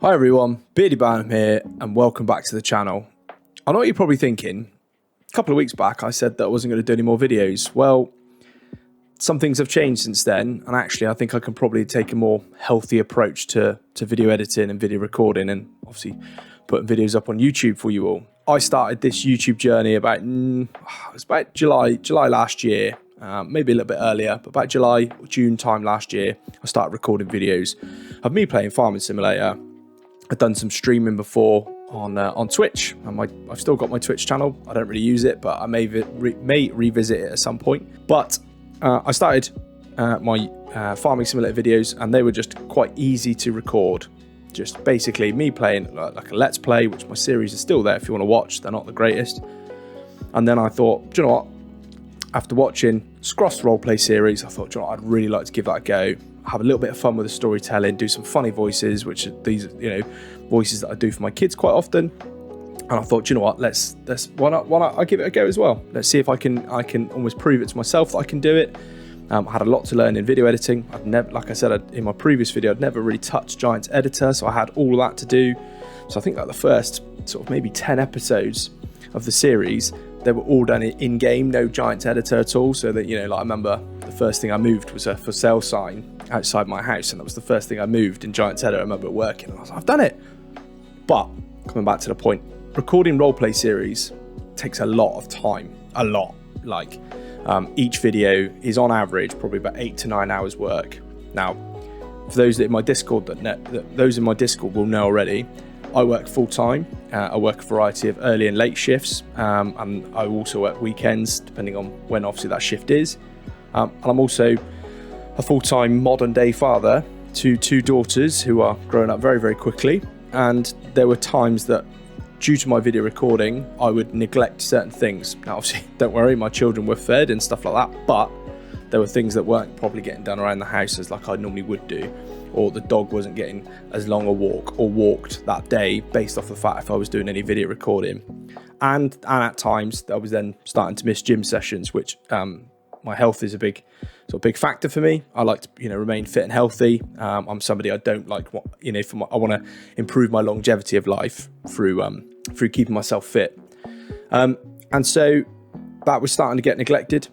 Hi everyone, BeardyBam here and welcome back to the channel. I know what you're probably thinking. A couple of weeks back I said that I wasn't going to do any more videos. Well, some things have changed since then, and actually I think I can probably take a more healthy approach to video editing and video recording, and obviously putting videos up on YouTube for you all. I started this YouTube journey about July last year, maybe a little bit earlier, but about July or June time last year I started recording videos of me playing Farming Simulator. I've done some streaming before on Twitch, and I've still got my Twitch channel. I don't really use it, but I may revisit it at some point. But I started my Farming Simulator videos, and they were just quite easy to record. Just basically me playing like a Let's Play, which my series is still there if you want to watch. They're not the greatest. And then I thought, do you know what? After watching Scroff's Roleplay series, I thought, do you know what? I'd really like to give that a go. Have a little bit of fun with the storytelling, do some funny voices, which are these, voices that I do for my kids quite often. And I thought, you know what, let's why not I give it a go as well. Let's see if I can almost prove it to myself that I can do it. I had a lot to learn in video editing. I'd never, like I said in my previous video, I'd never really touched Giants Editor, so I had all of that to do. So I think like the first sort of maybe 10 episodes of the series, they were all done in game, no Giants Editor at all. So that, like I remember the first thing I moved was a for sale sign outside my house, and that was the first thing I moved in Giants Editor. I remember it working, and I was like, I've done it. But coming back to the point, recording roleplay series takes a lot of time, a lot. Like each video is on average probably about 8 to 9 hours work. Now, for those that in my Discord those in my Discord will know already, I work full time. I work a variety of early and late shifts, and I also work weekends depending on when obviously that shift is. And I'm also a full-time modern day father to 2 daughters who are growing up very, very quickly. And there were times that due to my video recording, I would neglect certain things. Now, obviously, don't worry, my children were fed and stuff like that, but there were things that weren't probably getting done around the house as like I normally would do, or the dog wasn't getting as long a walk or walked that day based off the fact if I was doing any video recording. And at times I was then starting to miss gym sessions, which my health is a big factor for me. I like to remain fit and healthy. I'm somebody I don't like I want to improve my longevity of life through keeping myself fit. And so that was starting to get neglected.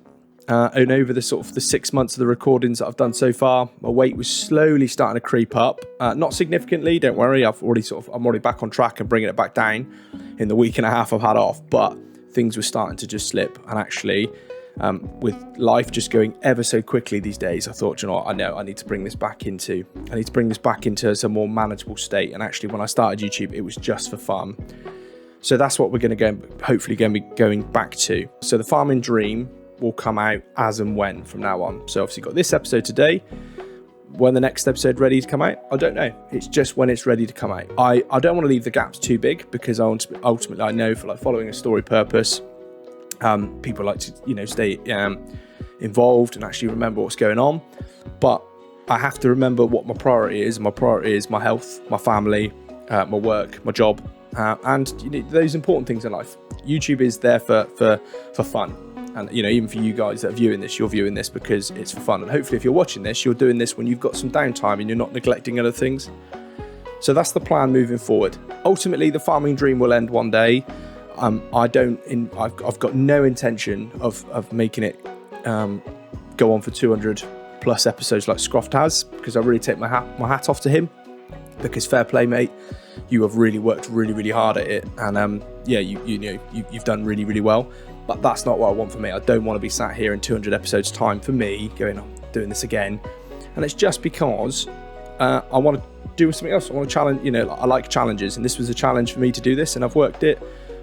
And over the 6 months of the recordings that I've done so far, my weight was slowly starting to creep up. Not significantly, don't worry. I'm already back on track and bringing it back down in the week and a half I've had off. But things were starting to just slip. And actually, with life just going ever so quickly these days, I thought, I need to bring this back into some more manageable state. And actually, when I started YouTube, it was just for fun. So that's what we're going to hopefully going to be going back to. So the farming dream will come out as and when from now on. So obviously got this episode today. When the next episode ready to come out, I don't know. It's just when it's ready to come out. I don't want to leave the gaps too big, because ultimately I know for following a story purpose, people like to stay involved and actually remember what's going on. But I have to remember what my priority is. My priority is my health, my family, my work, my job, and those important things in life. YouTube is there for fun. And even for you guys that are viewing this, you're viewing this because it's for fun. And hopefully if you're watching this, you're doing this when you've got some downtime and you're not neglecting other things. So that's the plan moving forward. Ultimately, the farming dream will end one day. I've got no intention of making it go on for 200 plus episodes like Scroff has, because I really take my hat off to him, because fair play, mate. You have really worked really, really hard at it, and you've done really, really well. But that's not what I want for me. I don't want to be sat here in 200 episodes time for me going, I'm doing this again. And it's just because I want to do something else. I want to challenge, I like challenges, and this was a challenge for me to do this, and I've worked it.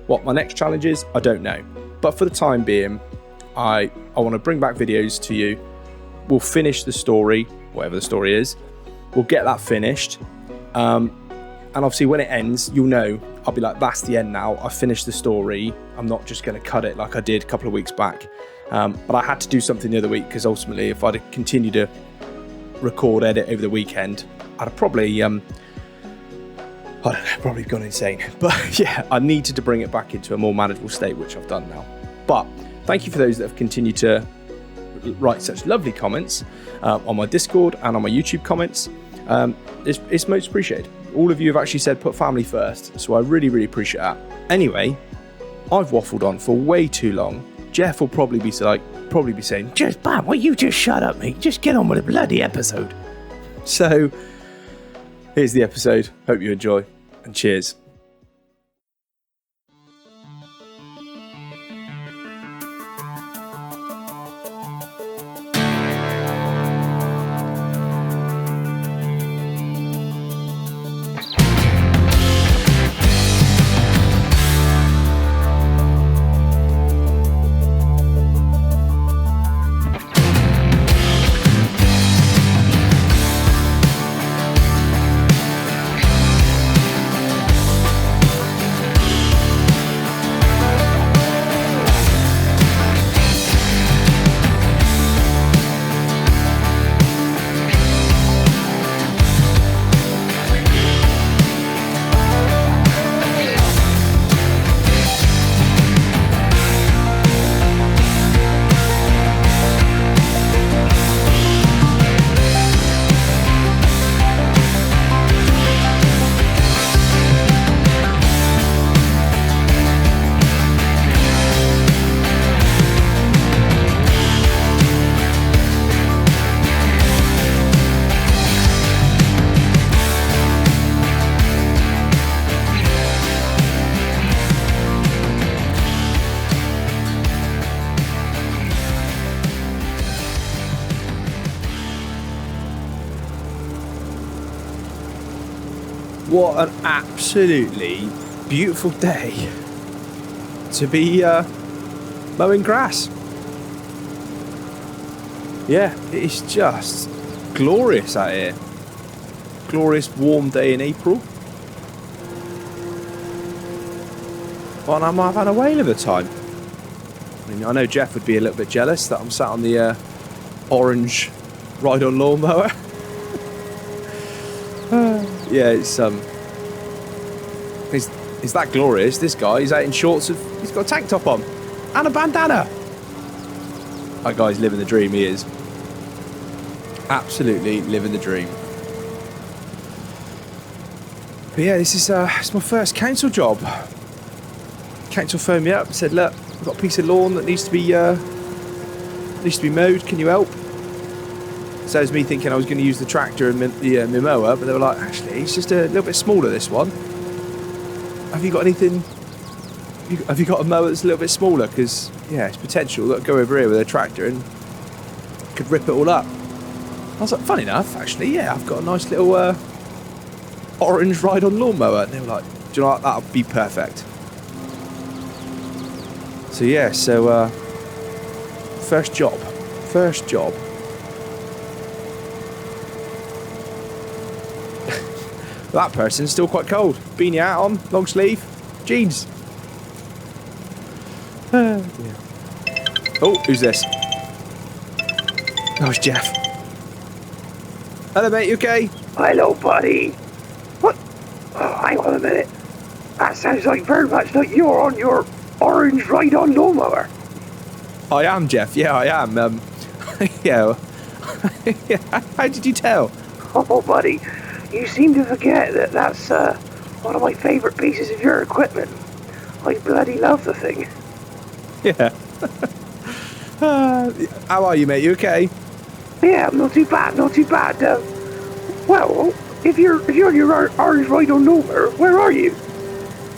What my next challenge is, I don't know. But for the time being, I want to bring back videos to you. We'll finish the story, whatever the story is. We'll get that finished. And obviously when it ends, you'll know, I'll be like, that's the end now. I've finished the story. I'm not just going to cut it like I did a couple of weeks back. But I had to do something the other week, because ultimately if I'd continued to record, edit over the weekend, I'd have probably, probably gone insane. But yeah, I needed to bring it back into a more manageable state, which I've done now. But thank you for those that have continued to write such lovely comments on my Discord and on my YouTube comments. It's most appreciated. All of you have actually said put family first, so I really, really appreciate that. Anyway, I've waffled on for way too long. Jeff will probably be saying, just Bam, will you just shut up, mate? Just get on with the bloody episode. So, here's the episode. Hope you enjoy, and cheers. What an absolutely beautiful day to be mowing grass. Yeah, it is just glorious out here. Glorious warm day in April. Well, I'm having a whale of a time. I mean, I know Jeff would be a little bit jealous that I'm sat on the orange ride-on lawnmower. Yeah, it's that glorious. This guy, he's out in shorts he's got a tank top on and a bandana. That guy's living the dream, he is. Absolutely living the dream. But yeah, this is it's my first council job. Council phoned me up and said, look, we've got a piece of lawn that needs to be mowed, can you help? So it was me thinking I was going to use the tractor and my mower, but they were like, actually, it's just a little bit smaller, this one. Have you got anything? Have you got a mower that's a little bit smaller? Because, yeah, it's potential that I'll go over here with a tractor and could rip it all up. I was like, funny enough, actually, yeah, I've got a nice little orange ride-on lawnmower. And they were like, do you know what? That'll be perfect. So, yeah, first job. That person's still quite cold. Beanie hat on, long sleeve, jeans. Yeah. Oh, who's this? Oh, it's Jeff. Hello, mate, you okay? Hello, buddy. What? Oh, hang on a minute. That sounds like very much like you're on your orange ride-on lawnmower. I am, Jeff. Yeah, I am. Yeah. How did you tell? Oh, buddy. You seem to forget that that's one of my favourite pieces of your equipment. I bloody love the thing. Yeah. How are you, mate? You okay? Yeah, not too bad. Well, if you're on your orange ride-on lawnmower, where are you?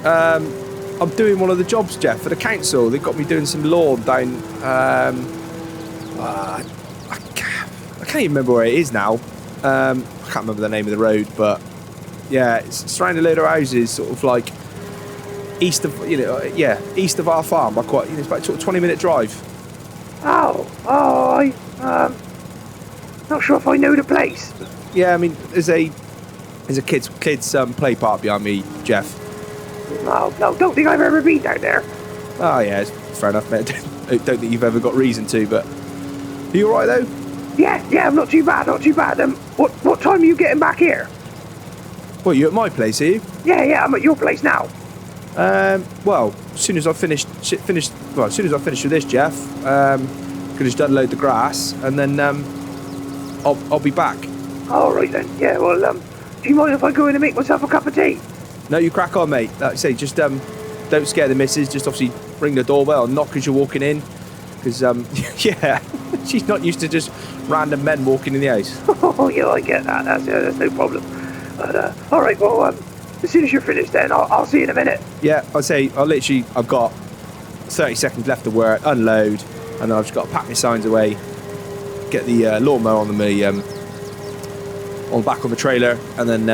I'm doing one of the jobs, Jeff, for the council. They've got me doing some lawn down. I can't even remember where it is now. I can't remember the name of the road, but yeah, it's surrounding a load of houses, sort of like east of our farm. By quite, it's about a 20-minute drive. I'm not sure if I know the place. Yeah, I mean, there's a kids play park behind me, Jeff. No, don't think I've ever been down there. Oh yeah, it's fair enough, mate. I don't think you've ever got reason to, but are you all right though? Yeah, I'm not too bad. What time are you getting back here? Well, you at my place, are you? Yeah, I'm at your place now. Well, as soon as I finish with this, Jeff, gonna just unload the grass, and then I'll be back. All right then. Yeah, well, Do you mind if I go in and make myself a cup of tea? No, you crack on, mate. Like I say, just don't scare the missus. Just obviously ring the doorbell and knock as you're walking in. Because, yeah, she's not used to just random men walking in the house. Oh, yeah, I get that. That's no problem. But, all right, well, as soon as you're finished then, I'll see you in a minute. Yeah, I've got 30 seconds left to work, unload, and then I've just got to pack my signs away, get the lawnmower on the back of the trailer, and then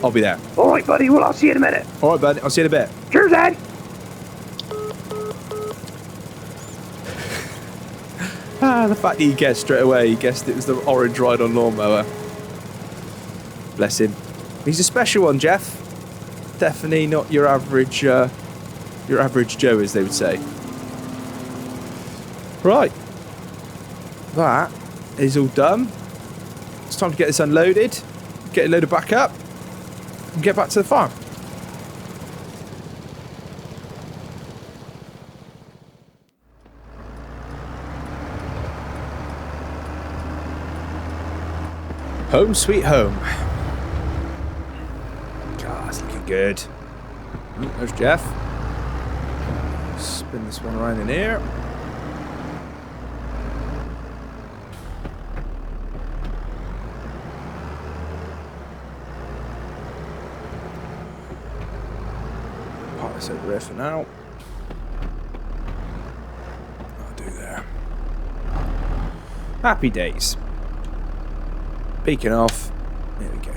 I'll be there. All right, buddy. Well, I'll see you in a minute. All right, bud. I'll see you in a bit. Cheers, Ed. The fact that he guessed straight away, he guessed it was the orange ride-on lawnmower. Bless him. He's a special one, Jeff. Definitely not your average Joe, as they would say. Right. That is all done. It's time to get this unloaded, get it loaded back up, and get back to the farm. Home sweet home. God, it's looking good. There's Jeff. Spin this one around in here. Park this over there for now. I'll do there. Happy days. Beacon off. There we go.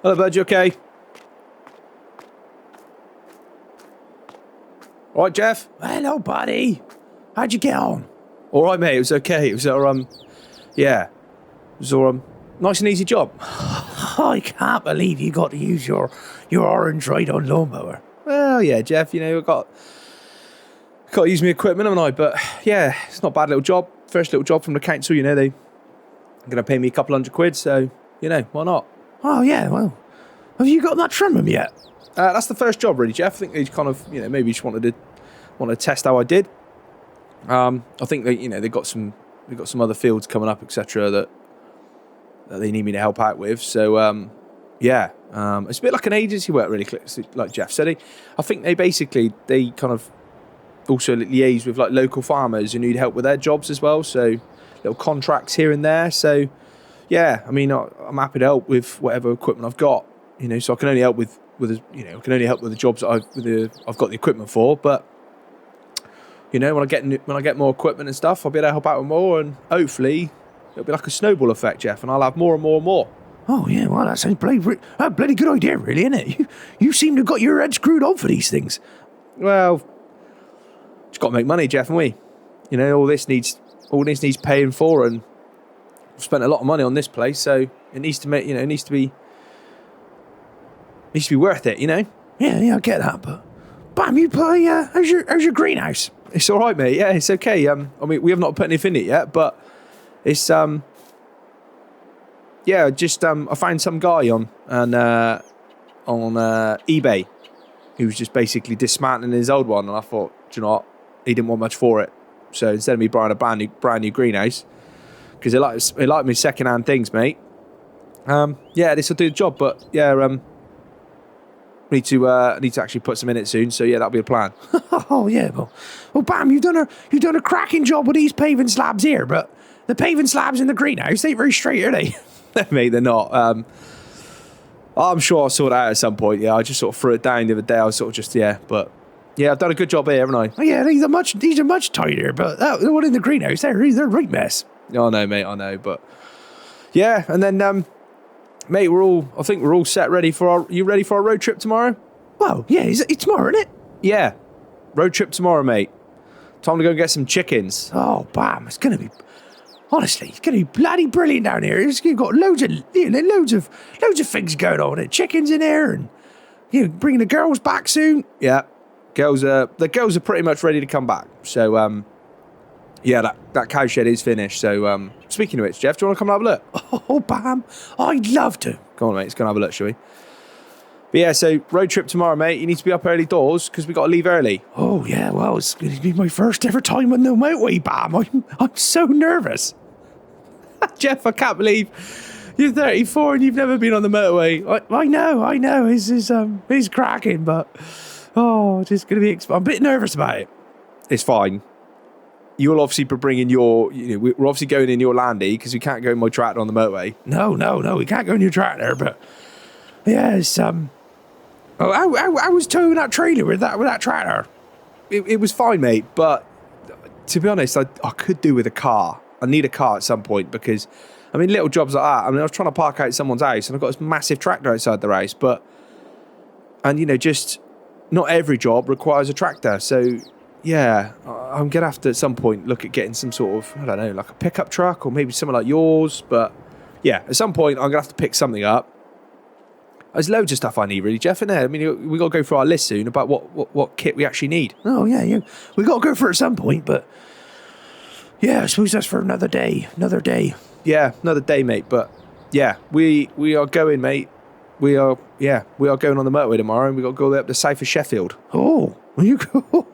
Hello, bud. You okay? All right, Jeff? Hello, buddy. How'd you get on? All right, mate. It was okay. It was yeah. It was nice and easy job. I can't believe you got to use your orange ride-on lawnmower. Well, yeah, Jeff. You know, I've got to use my equipment, haven't I? But yeah, it's not a bad little job. First little job from the council. You know, they're going to pay me a couple £100, so you know, why not? Oh yeah, well, have you got that from them yet? That's the first job, really, Jeff. I think they kind of, you know, maybe just wanted to test how I did. I think they, you know, they've got some other fields coming up, etc. That they need me to help out with. So yeah, it's a bit like an agency work, really, like Jeff said. I think they kind of also liaise with like local farmers who need help with their jobs as well. So little contracts here and there. So yeah, I mean, I'm happy to help with whatever equipment I've got. You know, so I can only help with the jobs that I've got the equipment for. But you know, when I get more equipment and stuff, I'll be able to help out with more, and hopefully it'll be like a snowball effect, Jeff, and I'll have more and more and more. Oh yeah, well that sounds a bloody good idea, really, isn't it? You seem to have got your head screwed on for these things. Well, just got to make money, Jeff, and we, you know, all this needs paying for, and I've spent a lot of money on this place, so it needs to make, you know, it needs to be worth it, you know. Yeah, I get that, but Bam, you play. How's your greenhouse? It's all right, mate. Yeah, it's okay. I mean, we have not put anything in it yet, but it's yeah, just I found some guy on eBay who was just basically dismantling his old one, and I thought, do you know what? He didn't want much for it, so instead of me buying a brand new greenhouse, because they like me second-hand things, mate. Yeah, this will do the job, but yeah, need to actually put some in it soon. So yeah, that'll be a plan. Oh yeah, well, Bam, you've done a cracking job with these paving slabs here, but the paving slabs in the greenhouse ain't very straight, are they? Mate, they're not. I'm sure I'll sort it out at some point. Yeah, I just sort of threw it down the other day. I was sort of just but yeah, I've done a good job here, haven't I? Oh, yeah, these are much tighter, but the one in the greenhouse, they're a right mess. I know, mate, I know, but yeah, and then mate, I think we're all set, ready for you ready for our road trip tomorrow? Well, yeah, it's tomorrow, isn't it? Yeah, road trip tomorrow, mate. Time to go and get some chickens. Oh, Bam, it's gonna be bloody brilliant down here. You've got loads of things going on. There's chickens in there, and bringing the girls back soon. Yeah, the girls are pretty much ready to come back. So yeah, that cow shed is finished. So speaking of which, Jeff, do you want to come and have a look? Oh, Bam, I'd love to. Come on, mate, let's go and have a look, shall we? But yeah, so road trip tomorrow, mate. You need to be up early doors because we got to leave early. Oh yeah, well, it's going to be my first ever time on the motorway, Bam. I'm so nervous. Jeff, I can't believe you're 34 and you've never been on the motorway. I know. It's cracking, but just gonna be. I'm a bit nervous about it. It's fine. You'll obviously be bringing your, we're obviously going in your landy because we can't go in my tractor on the motorway. No, we can't go in your tractor, but yeah, it's I was towing that trailer with that tractor. It was fine, mate, but to be honest, I could do with a car. I need a car at some point because, I mean, little jobs like that. I mean, I was trying to park out someone's house and I've got this massive tractor outside their house, and just not every job requires a tractor. So, yeah, I'm going to have to at some point look at getting some sort of, I don't know, like a pickup truck or maybe something like yours. But yeah, at some point, I'm going to have to pick something up. There's loads of stuff I need, really, Jeff, in there. I mean, we got to go through our list soon about what kit we actually need. Oh, yeah. We got to go for it at some point, but yeah, I suppose that's for another day. Yeah, another day, mate. But yeah, we are going, mate. We are going on the motorway tomorrow, and we got to go all the way up to south of Sheffield. Oh, will you go?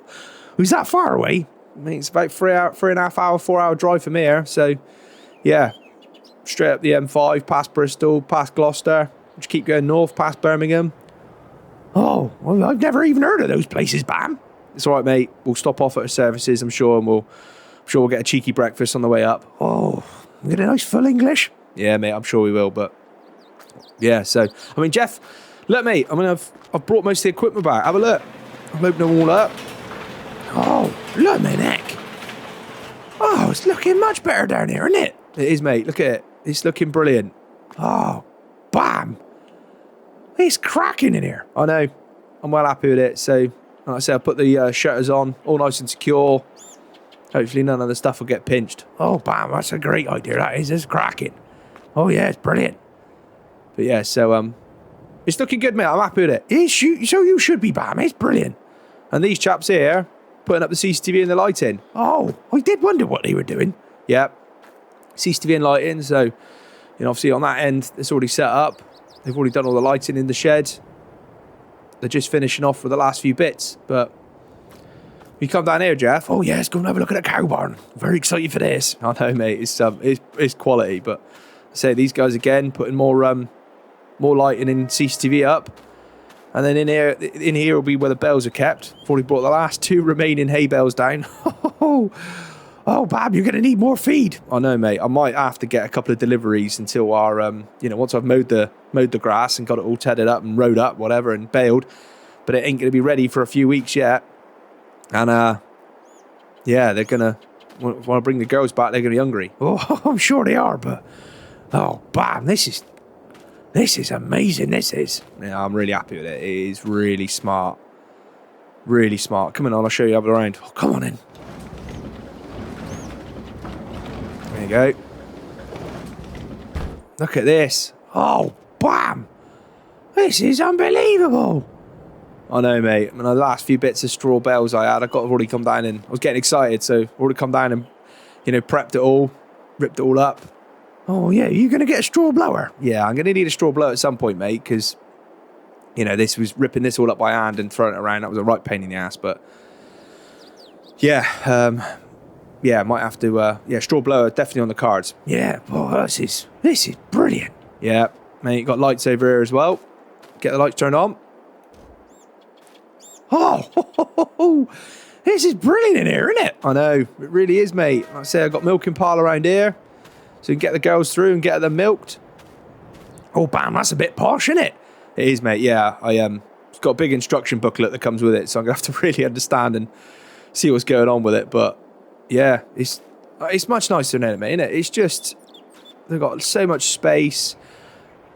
Was that far away? I mean, it's about 3.5 hour, 4 hour drive from here. So, yeah, straight up the M5, past Bristol, past Gloucester. Just keep going north, past Birmingham. Oh, well, I've never even heard of those places, Bam. It's all right, mate. We'll stop off at our services, I'm sure, and we'll get a cheeky breakfast on the way up. Oh, get a nice full English. Yeah, mate, I'm sure we will. But yeah, so I mean, Jeff, look, mate. I mean, I've brought most of the equipment back. Have a look. I've opened them all up. Oh, look, my neck. Oh, it's looking much better down here, isn't it? It is, mate. Look at it. It's looking brilliant. Oh, Bam. It's cracking in here. I know. I'm well happy with it. So, like I said, I'll put the shutters on, all nice and secure. Hopefully none of the stuff will get pinched. Oh, Bam, that's a great idea. That is. It's cracking. Oh, yeah, it's brilliant. But yeah, so it's looking good, mate. I'm happy with it. So you should be, Bam. It's brilliant. And these chaps here, putting up the CCTV and the lighting. Oh, I did wonder what they were doing. Yep. CCTV and lighting. So, obviously on that end, it's already set up. They've already done all the lighting in the shed. They're just finishing off with the last few bits. But you come down here, Jeff. Oh, yeah, let's go and have a look at the cow barn. Very excited for this. I know, mate. It's quality. But I say these guys again, putting more lighting and CCTV up. And then in here will be where the bales are kept. I've already brought the last 2 remaining hay bales down. Oh, Bab, you're going to need more feed. I know, mate. I might have to get a couple of deliveries until our, once I've mowed the grass and got it all tedded up and rode up, whatever, and baled. But it ain't going to be ready for a few weeks yet. And, they're going to, when I bring the girls back, they're going to be hungry. Oh, I'm sure they are, but, oh, Bam, this is amazing, this is. Yeah, I'm really happy with it. It is really smart. Really smart. Come on, I'll show you up around. Oh, come on in. There you go. Look at this. Oh, Bam. This is unbelievable. I know, mate. I mean, the last few bits of straw bales I've already come down and I was getting excited, so I've already come down and, prepped it all, ripped it all up. Oh, yeah, you're going to get a straw blower? Yeah, I'm going to need a straw blower at some point, mate, because, this was ripping this all up by hand and throwing it around. That was a right pain in the ass, but yeah, might have to, straw blower definitely on the cards. Yeah, boy, this is brilliant. Yeah, mate, you got lights over here as well. Get the lights turned on. Oh, this is brilliant in here, isn't it? I know, it really is, mate. Like I say, I've got milking pile around here, so you can get the girls through and get them milked. Oh, Bam, that's a bit posh, isn't it? It is, mate, yeah. It's got a big instruction booklet that comes with it, so I'm going to have to really understand and see what's going on with it. But, yeah, it's much nicer than it, mate, isn't it? It's just, they've got so much space.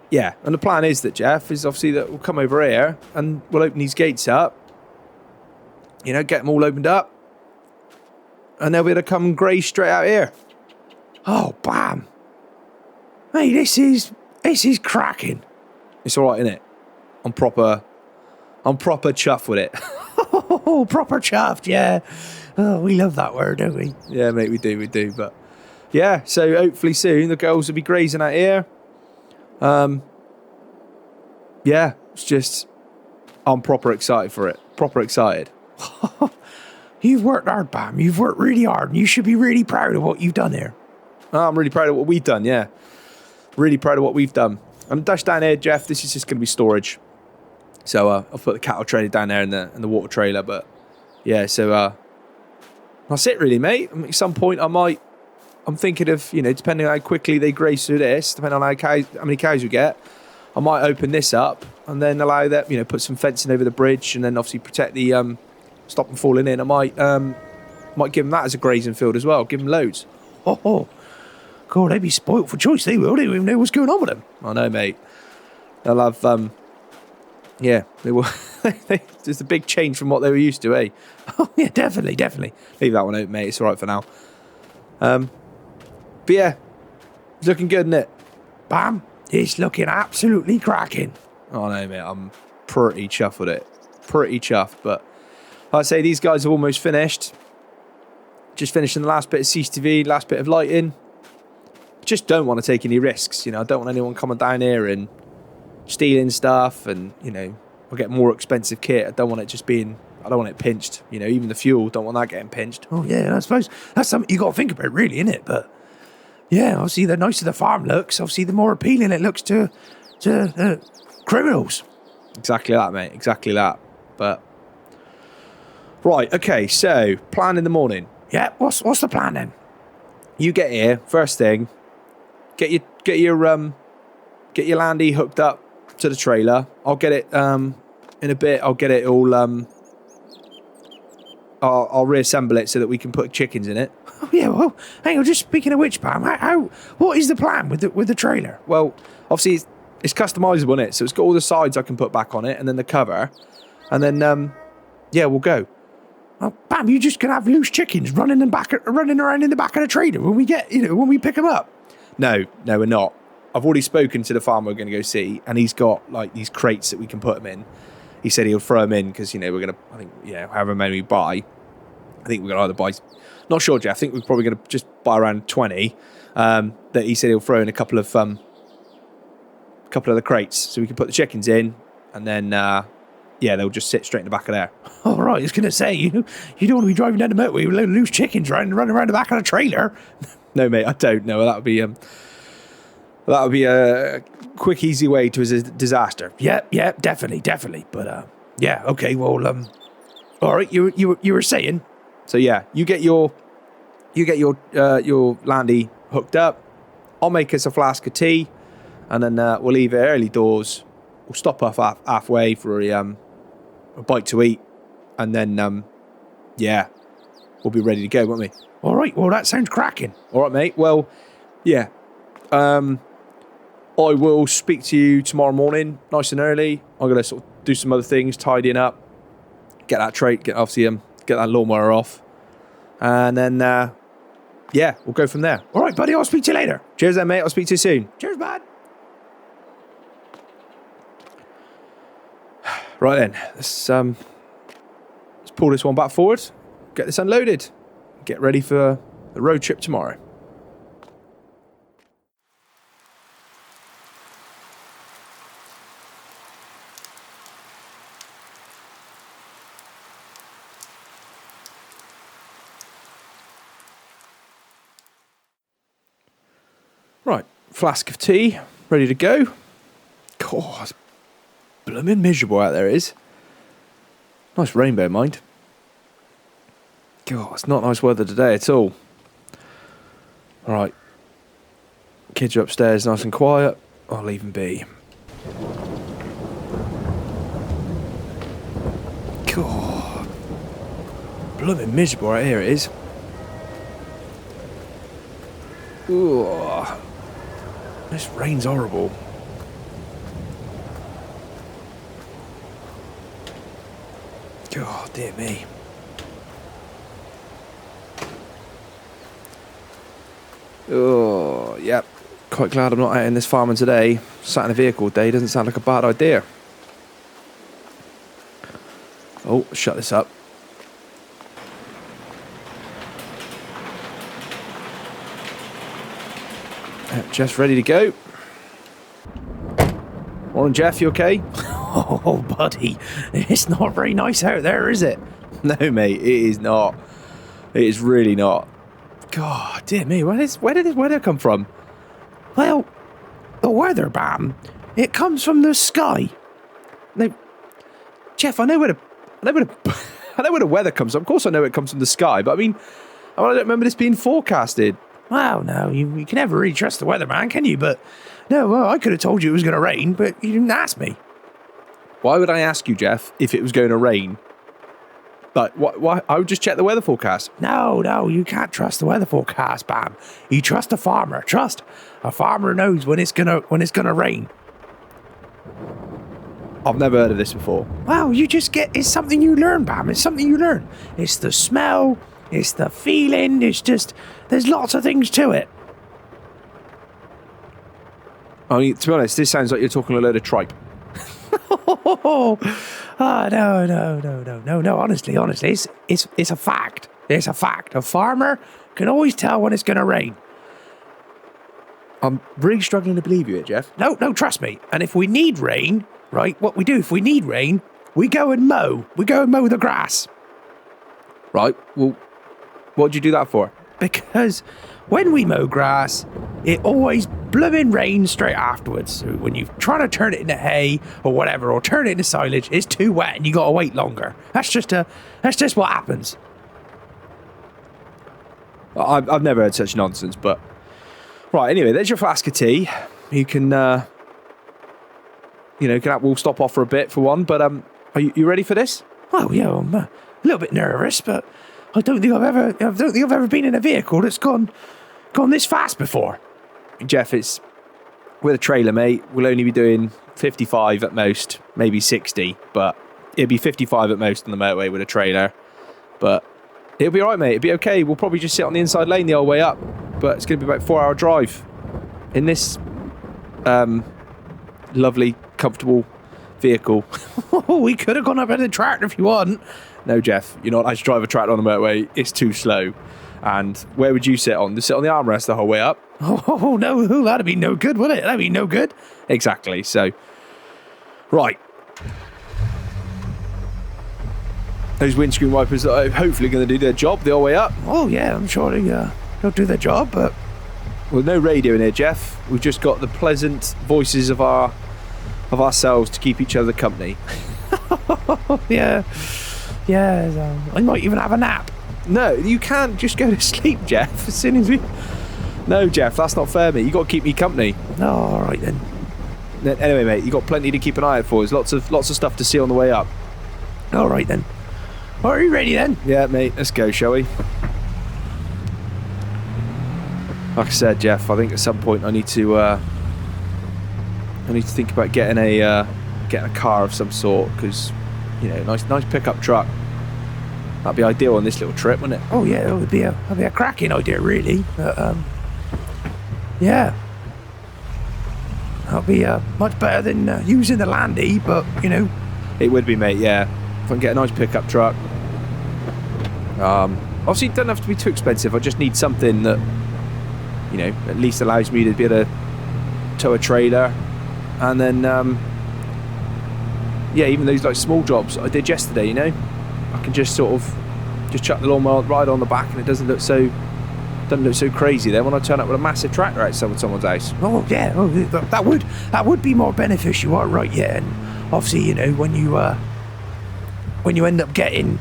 Yeah, and the plan is that, Jeff, is obviously that we'll come over here and we'll open these gates up, get them all opened up, and they'll be able to come and graze straight out here. Oh, Bam. Hey, this is cracking. It's all right, innit? I'm proper chuffed with it. Oh, proper chuffed, yeah. Oh, we love that word, don't we? Yeah, mate, we do. But yeah, so hopefully soon the girls will be grazing out here. Yeah, it's just, I'm proper excited for it. Proper excited. You've worked hard, Bam. You've worked really hard, and you should be really proud of what you've done here. Oh, I'm really proud of what we've done, yeah. Really proud of what we've done. And dash down here, Jeff, this is just going to be storage. So I'll put the cattle trailer down there in the water trailer. But yeah, so that's it really, mate. I mean, at some point I'm thinking of, depending on how quickly they graze through this, depending on how many cows we get, I might open this up and then allow that, put some fencing over the bridge and then obviously protect the, stop them falling in. I might give them that as a grazing field as well. Give them loads. Oh. God, they'd be spoilt for choice. They will. They don't even know what's going on with them. I know, mate. They'll have, yeah, they will. There's a big change from what they were used to, eh? Oh, yeah, definitely. Leave that one out, mate. It's all right for now. But yeah, it's looking good, isn't it? Bam, it's looking absolutely cracking. Oh, no, mate. I'm pretty chuffed with it. Pretty chuffed. But like I say, these guys have almost finished. Just finishing the last bit of CCTV, last bit of lighting. Just don't want to take any risks. I don't want anyone coming down here and stealing stuff and, I'll get more expensive kit. I don't want it pinched. Even the fuel, don't want that getting pinched. Oh, yeah, I suppose that's something you got to think about, really, innit? But, yeah, obviously, the nicer the farm looks, obviously, the more appealing it looks to criminals. Exactly that, mate. Exactly that. But, right, okay, so, plan in the morning. Yeah, what's the plan, then? You get here, first thing, get your landy hooked up to the trailer. I'll get it in a bit. I'll get it all. I'll reassemble it so that we can put chickens in it. Oh yeah, well, hang on. Just speaking of which, Bam, what is the plan with the trailer? Well, obviously it's customizable, isn't it? So it's got all the sides I can put back on it, and then the cover, and then yeah, we'll go. Oh, Bam, you just gonna have loose chickens running around in the back of the trailer when we pick them up? No, we're not. I've already spoken to the farmer we're going to go see, and he's got like these crates that we can put them in. He said he'll throw them in because we're going to, I think, however many we buy, I think we're going to either buy, not sure, Jeff, I think we're probably going to just buy around 20, that he said he'll throw in a couple of the crates so we can put the chickens in, and then, they'll just sit straight in the back of there. All right, I was going to say, you don't want to be driving down the motorway with loose chickens running around the back of the trailer. No, mate, I don't know. That would be a quick, easy way to a disaster. Yeah, definitely. But yeah, okay. Well, all right. You were saying. So yeah, you get your landy hooked up. I'll make us a flask of tea, and then we'll leave it early doors. We'll stop off halfway for a bite to eat, and then we'll be ready to go, won't we? All right. Well, that sounds cracking. All right, mate. Well, yeah. I will speak to you tomorrow morning, nice and early. I'm going to sort of do some other things, tidying up, get that trait, get that lawnmower off. And then, we'll go from there. All right, buddy, I'll speak to you later. Cheers then, mate. I'll speak to you soon. Cheers, bud. Right then, let's pull this one back forward, get this unloaded, get ready for the road trip tomorrow. Right, flask of tea, ready to go. God, it's blooming miserable out there, it is. Nice rainbow, mind. God, it's not nice weather today at all. Alright, kids are upstairs nice and quiet. I'll leave them be. God, blooming miserable out here it is. Ooh. This rain's horrible. God, dear me. Oh, yep. Quite glad I'm not out in this farming today. Sat in a vehicle all day doesn't sound like a bad idea. Oh, shut this up. Jeff's ready to go. Morning, Jeff, you okay? Oh, buddy, it's not very nice out there, is it? No, mate, it is not. It is really not. God, dear me, where did this weather come from? Well, the weather, Bam, it comes from the sky. No, Jeff, I know where the weather comes from. Of course I know it comes from the sky, but I mean, I don't remember this being forecasted. Well, no, you can never really trust the weatherman, can you? But, no, well, I could have told you it was going to rain, but you didn't ask me. Why would I ask you, Jeff, if it was going to rain? Like, why? I would just check the weather forecast. No, you can't trust the weather forecast, Bam. You trust a farmer. A farmer knows when it's gonna rain. I've never heard of this before. Well, it's something you learn, Bam. It's something you learn. It's the smell, it's the feeling, there's lots of things to it. I mean, to be honest, this sounds like you're talking a load of tripe. No. Honestly, it's a fact. It's a fact. A farmer can always tell when it's going to rain. I'm really struggling to believe you, Jeff. No, trust me. And if we need rain, right, what we do, if we need rain, we go and mow. We go and mow the grass. Right, well, what'd you do that for? Because when we mow grass, it always blooming rains straight afterwards. So when you're trying to turn it into hay or whatever, or turn it into silage, it's too wet and you got to wait longer. That's just what happens. I've never heard such nonsense, but right. Anyway, there's your flask of tea. You can, we'll stop off for a bit for one. But are you ready for this? Oh yeah, I'm a little bit nervous, but I don't think I've ever been in a vehicle that's gone this fast before. Jeff, it's with a trailer, mate. We'll only be doing 55 at most, maybe 60, but it'd be 55 at most on the motorway with a trailer. But it'll be all right, mate. It'll be okay. We'll probably just sit on the inside lane the whole way up, but it's going to be about a 4-hour drive in this lovely, comfortable vehicle. We could have gone up in the tractor if you want. No, Jeff, you're not allowed to drive a tractor on the motorway. It's too slow. And where would you sit on? Just sit on the armrest the whole way up? Oh, no, that'd be no good, would it? That'd be no good. Exactly. So, right. Those windscreen wipers are hopefully going to do their job the whole way up. Oh, yeah, I'm sure they'll do their job, but... Well, no radio in here, Jeff. We've just got the pleasant voices of ourselves to keep each other company. Yeah. I might even have a nap. No, you can't just go to sleep, Jeff, as soon as we... No, Jeff, that's not fair, mate. You got to keep me company. Oh, all right, then. Anyway, mate, you got plenty to keep an eye out for. There's lots of stuff to see on the way up. All right, then. Are you ready, then? Yeah, mate, let's go, shall we? Like I said, Jeff, I think at some point I need to think about getting a car of some sort, because, nice pickup truck. That'd be ideal on this little trip, wouldn't it? Oh yeah, that'd be a cracking idea, really. But yeah, that'd be much better than using the Landy. But it would be, mate. Yeah, if I can get a nice pickup truck. Obviously, it doesn't have to be too expensive. I just need something that at least allows me to be able to tow a trailer, and then even those like small jobs I did yesterday. I can just sort of chuck the lawnmower right on the back, and it doesn't look so crazy then when I turn up with a massive tractor outside someone's house. Oh yeah, that would be more beneficial. You are right, yeah. And obviously, when you end up getting,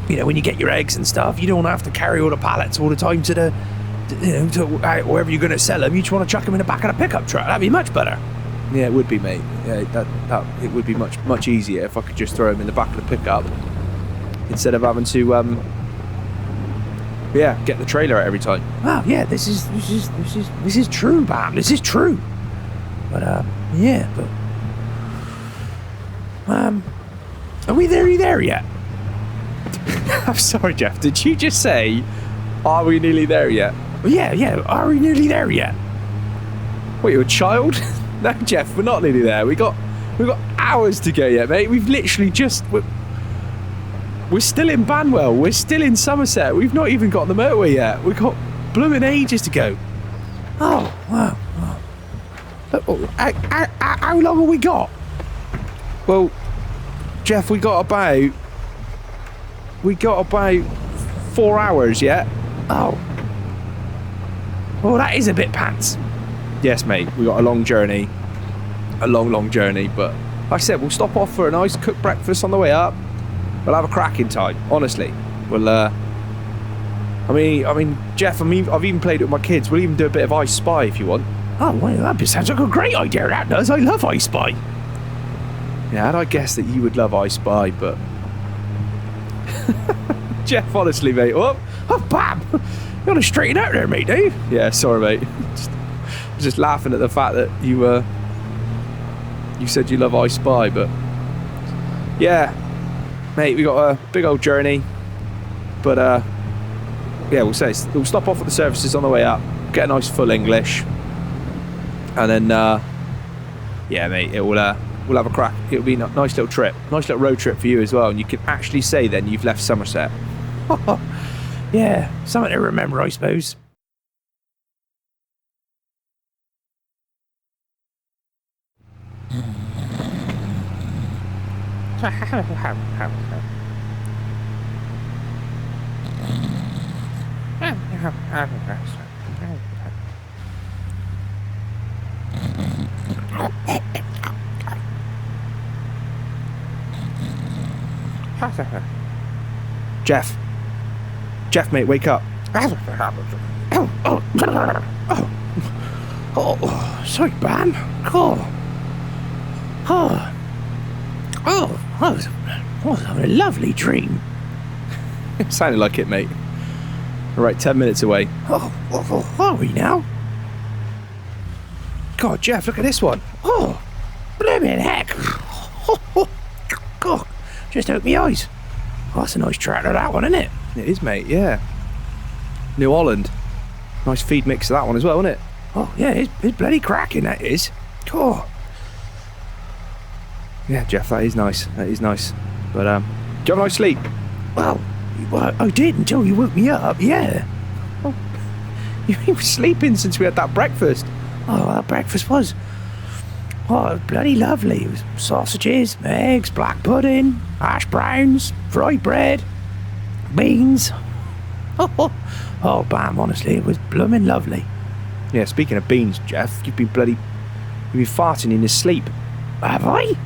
when you get your eggs and stuff, you don't have to carry all the pallets all the time to the, to wherever you're going to sell them. You just want to chuck them in the back of the pickup truck. That'd be much better. Yeah, it would be, mate. Yeah, that it would be much easier if I could just throw them in the back of the pickup, instead of having to get the trailer out every time. Wow, yeah, this is true, Bam. This is true. But are we there yet? I'm sorry, Jeff. Did you just say, "Are we nearly there yet"? Well, yeah. Are we nearly there yet? What, you're a child? No, Jeff, we're not nearly there. We got hours to go yet, mate. We've literally we're still in Banwell. We're still in Somerset. We've not even got the motorway yet. We've got blooming ages to go. Oh, wow. How long have we got? Well, Jeff, we got about 4 hours yet. Oh, Oh, that is a bit pants. Yes, mate. We got a long journey. A long journey. But like I said, we'll stop off for a nice cooked breakfast on the way up. We'll have a cracking time. Honestly. We'll, I mean, Jeff, I've even played it with my kids. We'll even do a bit of I Spy if you want. Oh, well, that sounds like a great idea, that does. I love I Spy. Yeah, I'd guess that you would love I Spy, but... Jeff, honestly, mate. Oh, Bam! You gotta straighten out there, mate, Dave. yeah, sorry, mate. just laughing at the fact that you said you love I Spy, but... Yeah, mate, we got a big old journey. But, yeah, we'll stop off at the services on the way up, get a nice full English. And then, yeah, mate, we'll have a crack. It'll be a nice little trip. Nice little road trip for you as well. And you can actually say then you've left Somerset. Yeah, something to remember, I suppose. Jeff, mate, wake up. Oh, sorry, Bam. I was having a lovely dream. It sounded like it, mate. All right, 10 minutes away. Are we now? God, Jeff, look at this one. Oh, blimmin' heck. God, just opened my eyes. Oh, that's a nice tractor, that one, isn't it? It is, mate, yeah. New Holland. Nice feed mix of that one as well, isn't it? Oh, yeah, it's bloody cracking, that is. Oh. Yeah, Jeff, that is nice. That is nice. But, do you have a nice sleep? Well, I did until you woke me up, yeah. Oh, you were sleeping since we had that breakfast. Oh, that breakfast was... Oh, it was bloody lovely. It was sausages, eggs, black pudding, hash browns, fried bread, beans. Oh, Bam, honestly, it was blooming lovely. Yeah, speaking of beans, Jeff, you've been farting in your sleep. Have I?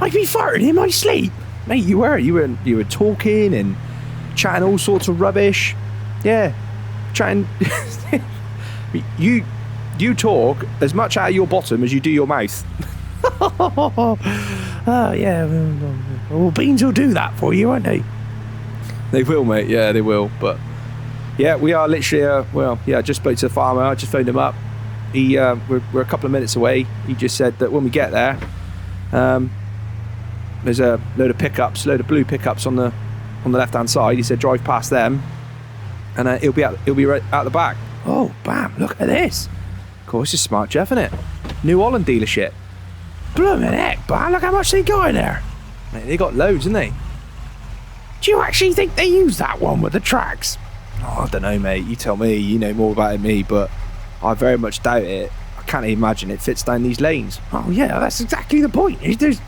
I've been farting in my sleep? Mate, you were talking and chatting all sorts of rubbish. Yeah, chatting. You talk as much out of your bottom as you do your mouth. Oh, yeah. Well, beans will do that for you, won't they? They will, mate. Yeah, they will. But yeah, we are literally. I just spoke to the farmer. I just phoned him up. We're a couple of minutes away. He just said that when we get there, there's a load of blue pickups on the left-hand side. He said drive past them, and he'll be right out the back. Oh, Bam! Look at this. Of course, it's smart, Jeff, isn't it? New Holland dealership. Blooming heck, Bam! Look how much they got in there. Mate, they got loads, didn't they? Do you actually think they use that one with the tracks? Oh, I don't know, mate. You tell me. You know more about it than me, but I very much doubt it. I can't imagine it fits down these lanes. Oh yeah, that's exactly the point. There's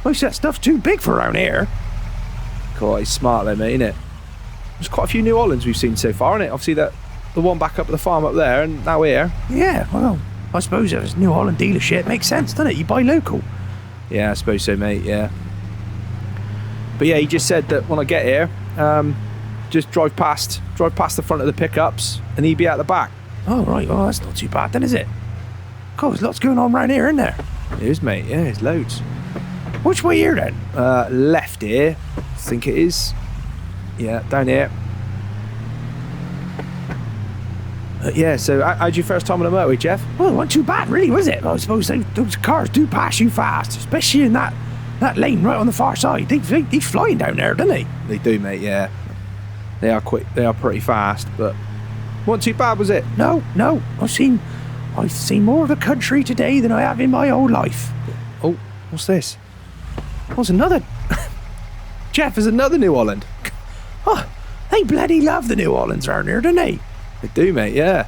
most of that stuff's too big for around here. God, it's smart though, mate, isn't it? There's quite a few New Hollands we've seen so far, isn't it? Obviously, the one back up at the farm up there, and now here. Yeah, well, I suppose if it's New Holland dealership, it makes sense, doesn't it? You buy local. Yeah, I suppose so, mate. Yeah. But yeah, he just said that when I get here, just drive past the front of the pickups, and he'd be out the back. Oh right, well that's not too bad then, is it? God, there's lots going on around here, isn't there? There is, mate. Yeah, there's loads. Which way here then? Left here, I think it is. Yeah, down here. Yeah, so how'd your first time on the motorway, Jeff? Well, it wasn't too bad, really, was it? I suppose those cars do pass you fast, especially in that lane right on the far side. They're flying down there, don't they? They do, mate, yeah. They are quick. They are pretty fast, but wasn't too bad, was it? No. I've seen more of the country today than I have in my whole life. Oh, what's this? What's another? Jeff, there's another New Holland. Oh, they bloody love the New Hollands around here, don't they? They do, mate, yeah.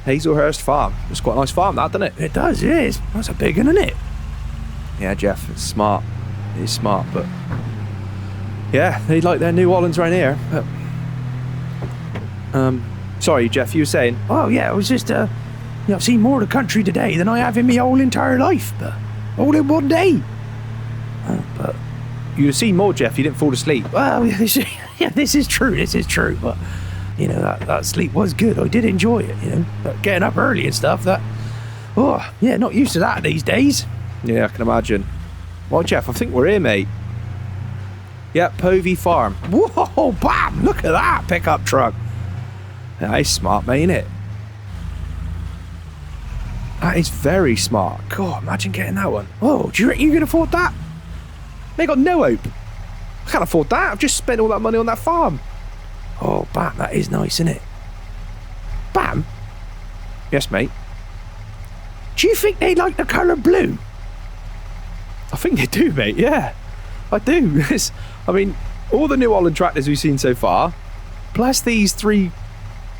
Hazelhurst Farm. It's quite a nice farm, that, doesn't it? It does, it is. That's a big one, isn't it? Yeah, Jeff, it's smart. It is smart, but... Yeah, they like their New Hollands around here. But, Sorry, Jeff, you were saying? Oh, yeah, I was just, I've seen more of the country today than I have in my whole entire life, but all in one day. But You were seeing more, Jeff. You didn't fall asleep. well, this is true. But you know that sleep was good. I did enjoy it. You know, but getting up early and stuff. Not used to that these days. Yeah, I can imagine. Well, Jeff, I think we're here, mate. Yeah, Povey Farm. Whoa, bam! Look at that pickup truck. That is smart, mate, isn't it? That is very smart. God, imagine getting that one. Oh, do you reckon you can afford that? They got no hope. I can't afford that. I've just spent all that money on that farm. Oh, Bam, that is nice, isn't it? Bam, Yes, mate. do you think they like the colour blue? I think they do, mate. Yeah, I do. I mean, all the New Holland tractors we've seen so far, plus these three.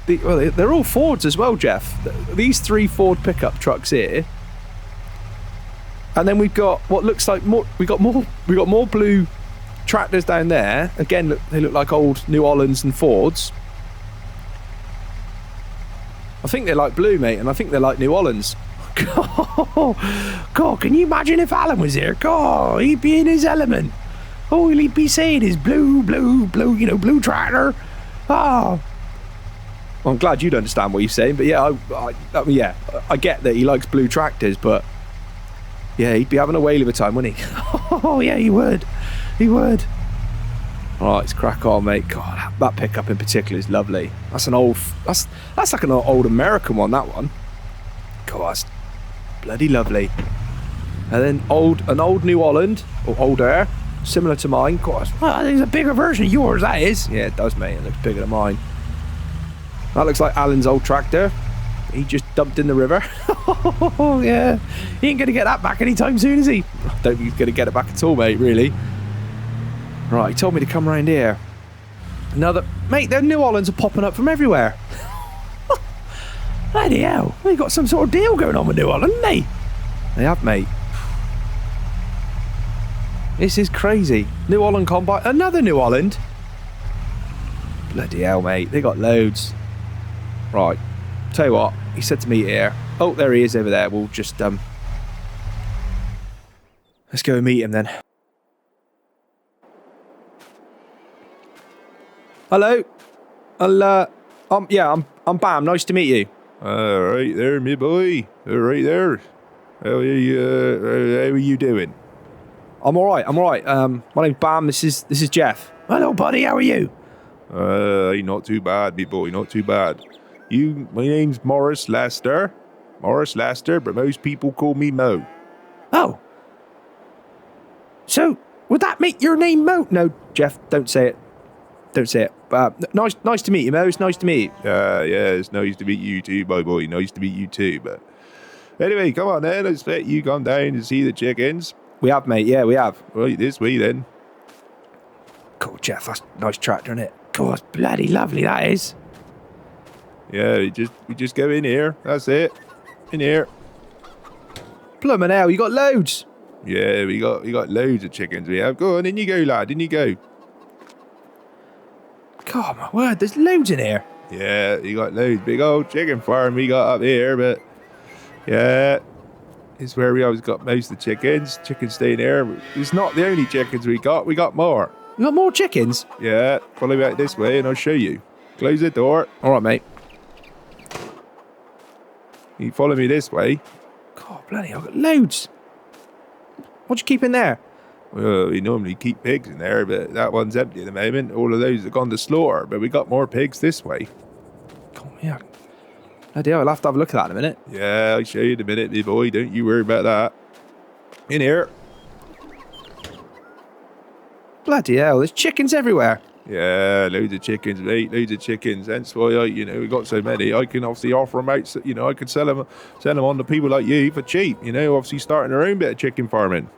They're all Fords as well, Jeff. These 3 Ford pickup trucks here, and then we've got what looks like more. We got more blue tractors down there. Again, they look like old New Hollands and Fords. I think they're like blue, mate, and I think they're like New Hollands. God, can you imagine if Alan was here? God, he'd be in his element. Oh, he'd be saying his blue, blue tractor. Oh, Well, I'm glad you'd understand what he's saying, but yeah, I get that he likes blue tractors, but yeah, he'd be having a whale of a time, wouldn't he? oh yeah, he would. He would. All right, let's crack on, mate. God, that pickup in particular is lovely. That's like an old American one, that one. God, that's bloody lovely. And then an old New Holland, or older, similar to mine. God, Well, there's a bigger version of yours, that is. yeah, it does, mate. It looks bigger than mine. That looks like Alan's old tractor. He just dumped in the river. Oh yeah, he ain't gonna get that back anytime soon, is he? I don't think he's going to get it back at all, mate, really. Right, he told me to come round here. Mate, the New Hollands are popping up from everywhere. Bloody hell, they got some sort of deal going on with New Holland, haven't they? They have, mate. This is crazy. New Holland Combine. Another New Holland. Bloody hell, mate. They got loads. Right. Tell you what. He said to me here. Oh, there he is over there. We'll just, let's go and meet him then. Hello. I'm Bam. Nice to meet you. Right there, me boy. Right there. How are you doing? I'm all right. My name's Bam. This is Jeff. Hello, buddy. How are you? Not too bad, me boy. Not too bad. My name's Morris Lester. But most people call me Mo. Oh. So, would that make your name Mo? No, Jeff, don't say it. Nice to meet you, Mo. It's nice to meet you. Yeah, it's nice to meet you too, my boy. Nice to meet you too, but... Anyway, come on then. Let's let you come down and see the chickens. We have, mate. Yeah, we have. Right, this way then. Cool, Jeff. That's a nice tractor, isn't it? God, it's bloody lovely, that is. Yeah, we just go in here. That's it. In here. Plumber now, you got loads. Yeah, we got loads of chickens we have. Go on, in you go, lad. In you go. God, my word, there's loads in here. Yeah, you got loads. Big old chicken farm we got up here, but yeah, it's where we always got most of the chickens. Chickens stay in here. It's not the only chickens we got. We got more. You got more chickens? Yeah, follow me out this way and I'll show you. Close the door. All right, mate. You follow me this way. God, bloody, I've got loads. What you keep in there? Well, we normally keep pigs in there, but that one's empty at the moment. All of those have gone to slaughter, but we got more pigs this way. God, yeah. Bloody hell, I'll have to have a look at that in a minute. Yeah, I'll show you in a minute, me boy. Don't you worry about that. In here. Bloody hell, there's chickens everywhere. Yeah, loads of chickens, mate. Loads of chickens. That's why we got so many. I can obviously offer them out. I could sell them on to people like you for cheap. Obviously starting their own bit of chicken farming.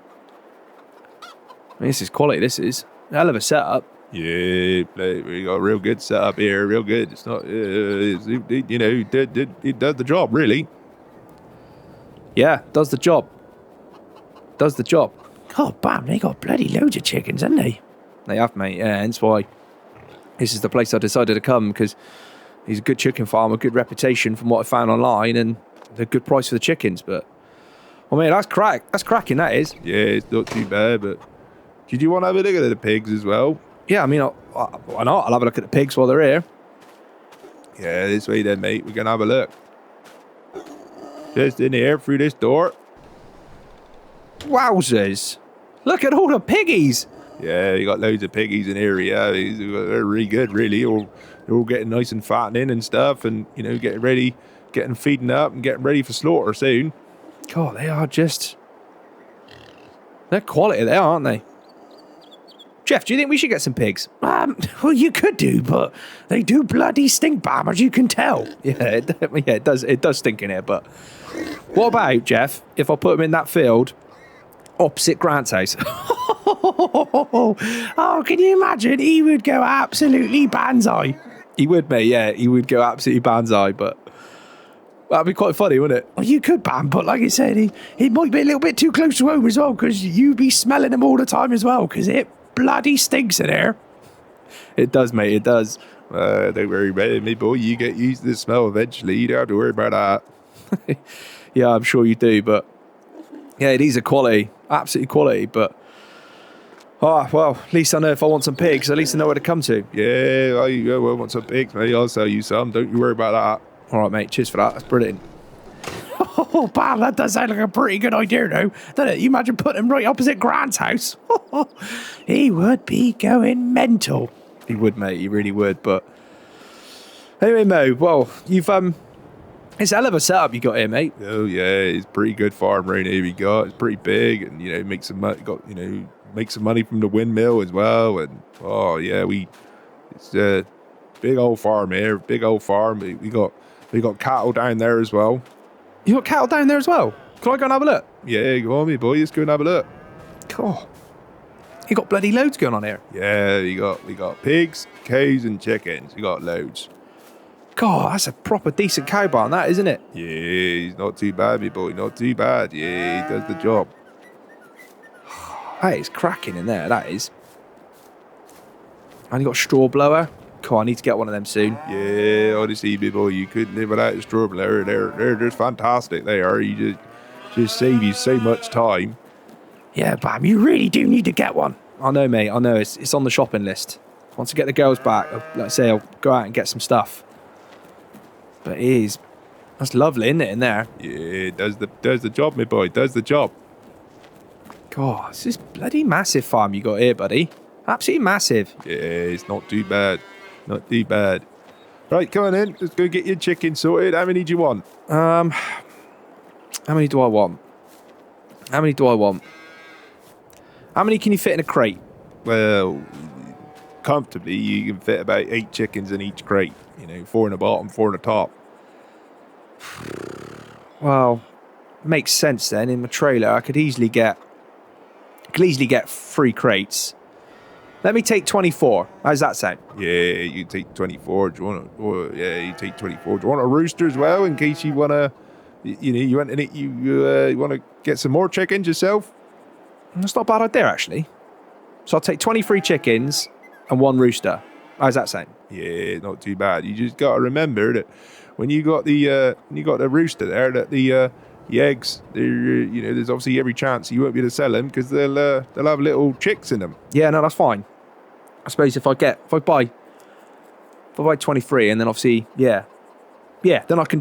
I mean, this is quality. This is a hell of a setup. Yeah, we got a real good setup here. Real good. It's not, it does the job really. Yeah, does the job. God, bam, they got bloody loads of chickens, haven't they? They have, mate. Yeah, hence why this is the place I decided to come, because he's a good chicken farmer, good reputation from what I found online, and a good price for the chickens. But, well, mate, that's cracking, that is. Yeah, it's not too bad, but did you want to have a look at the pigs as well? Yeah, I mean, why not? I'll have a look at the pigs while they're here. Yeah, this way then, mate. We can have a look. Just in here through this door. Wowzers. Look at all the piggies. Yeah, you got loads of piggies in here. Yeah, they're really good, really. They're all getting nice and fattening and stuff, and you know, getting feeding up and getting ready for slaughter soon. God, they're quality, they are, aren't they? Jeff, do you think we should get some pigs? Well, you could do, but they do bloody stink, Bam, as you can tell. Yeah, it does stink in here. But what about, Jeff, if I put them in that field opposite Grant's house? Oh, can you imagine? He would go absolutely banzai. He would, mate. Yeah, he would go absolutely banzai. But that'd be quite funny, wouldn't it? Well, you could, Bam, but like I said, he might be a little bit too close to home as well, because you'd be smelling them all the time as well, because it bloody stinks in there. It does, mate. It does. Don't worry about it, me boy. You get used to the smell eventually. You don't have to worry about that. Yeah, I'm sure you do. But yeah, these are quality, absolutely quality. But well, at least I know if I want some pigs, at least I know where to come to. Yeah, I want some pigs, mate. I'll sell you some. Don't you worry about that. All right, mate. Cheers for that. That's brilliant. Oh, Bam, that does sound like a pretty good idea, though, doesn't it? You imagine putting him right opposite Grant's house. He would be going mental. He would, mate. He really would. But anyway, Mo, well, you've it's a hell of a setup you got here, mate. Oh yeah, it's pretty good farm right here we got. It's pretty big, and you know, make some money from the windmill as well. And oh yeah, it's a big old farm here. Big old farm. We got cattle down there as well. You got cattle down there as well? Can I go and have a look? Yeah, go on, me boy. Let's go and have a look. God, you got bloody loads going on here. Yeah, we got pigs, cows, and chickens. We got loads. God, that's a proper decent cow barn, that, isn't it? Yeah, he's not too bad, me boy. Not too bad. Yeah, he does the job. That is cracking in there, that is. And you got a straw blower. Cool, I need to get one of them soon. Yeah, honestly, me boy, you couldn't live without a straw blower. They're just fantastic. They are. You just save you so much time. Yeah, Bam, you really do need to get one. I know, mate. I know. It's on the shopping list. Once I get the girls back, let's say I'll go out and get some stuff. But that's lovely, isn't it, in there? Yeah, it does the job, me boy. It does the job. God, it's this bloody massive farm you got here, buddy. Absolutely massive. Yeah, it's not too bad. Not too bad. Right, come on in. Let's go get your chicken sorted. How many do you want? How many do I want? How many can you fit in a crate? Well, comfortably, you can fit about 8 chickens in each crate. You know, 4 in the bottom, 4 in the top. Well, makes sense then. In my trailer, I could easily get 3 crates. Let me take 24. How's that sound? Yeah, you take 24. Do you want to? You take 24. Do you want a rooster as well, in case you want to? You want to get some more chickens yourself? That's not a bad idea, actually. So I'll take 23 chickens and 1 rooster. How's that sound? Yeah, not too bad. You just got to remember that when you got the rooster there, that the eggs, there's obviously every chance you won't be able to sell them because they'll have little chicks in them. Yeah, no, that's fine. I suppose if I buy 23 and then obviously then I can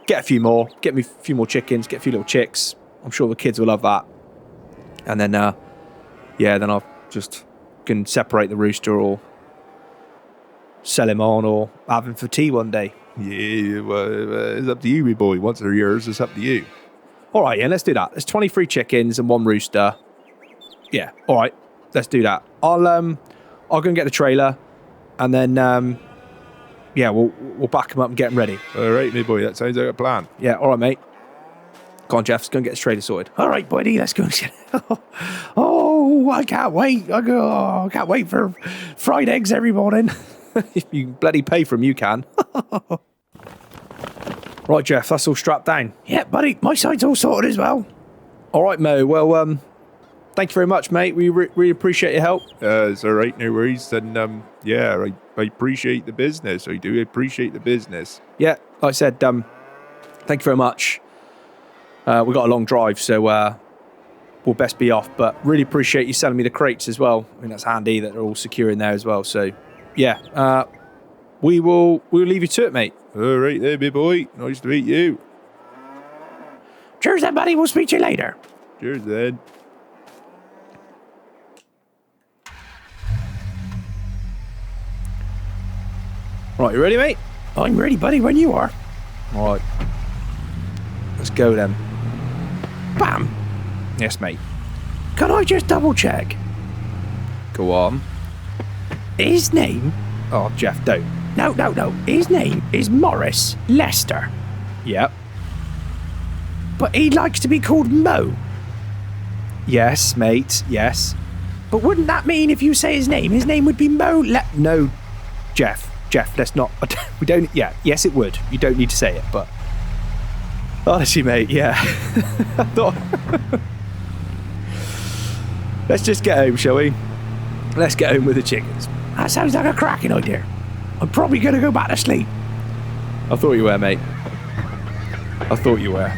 get a few more, get me a few more chickens, get a few little chicks. I'm sure the kids will love that. And then then I'll just can separate the rooster or sell him on or have him for tea one day. Yeah, well, it's up to you, me boy. Once they're yours, it's up to you. All right, yeah, let's do that. There's 23 chickens and 1 rooster. Yeah, all right, let's do that. I'll go and get the trailer, and then we'll back them up and get them ready. All right, me boy. That sounds like a plan. Yeah, all right, mate. Go on, Jeff. Let's go and get this trailer sorted. All right, buddy. Let's go. Oh, I can't wait. I can't wait for fried eggs every morning. If you bloody pay for them, you can. Right, Jeff. That's all strapped down. Yeah, buddy. My side's all sorted as well. All right, Mo. Well, thank you very much, mate. We really appreciate your help. It's all right. No worries. And yeah, I appreciate the business. I do appreciate the business. Yeah, like I said, thank you very much. We've got a long drive, so we'll best be off. But really appreciate you selling me the crates as well. I mean, that's handy that they're all secure in there as well. So, yeah, we'll leave you to it, mate. All right there, big boy. Nice to meet you. Cheers then, buddy. We'll speak to you later. Cheers then. Right, you ready, mate? I'm ready, buddy, when you are. All right. Let's go then. Bam. Yes, mate. Can I just double check? Go on. His name? Oh, Jeff, don't. No. His name is Morris Lester. Yep. But he likes to be called Mo. Yes, mate. Yes. But wouldn't that mean if you say his name would be Mo No, Jeff, let's not. We don't. Yeah, yes, it would. You don't need to say it, but honestly, mate, yeah. I thought. Let's just get home, shall we? Let's get home with the chickens. That sounds like a cracking idea. I'm probably going to go back to sleep. I thought you were, mate. I thought you were.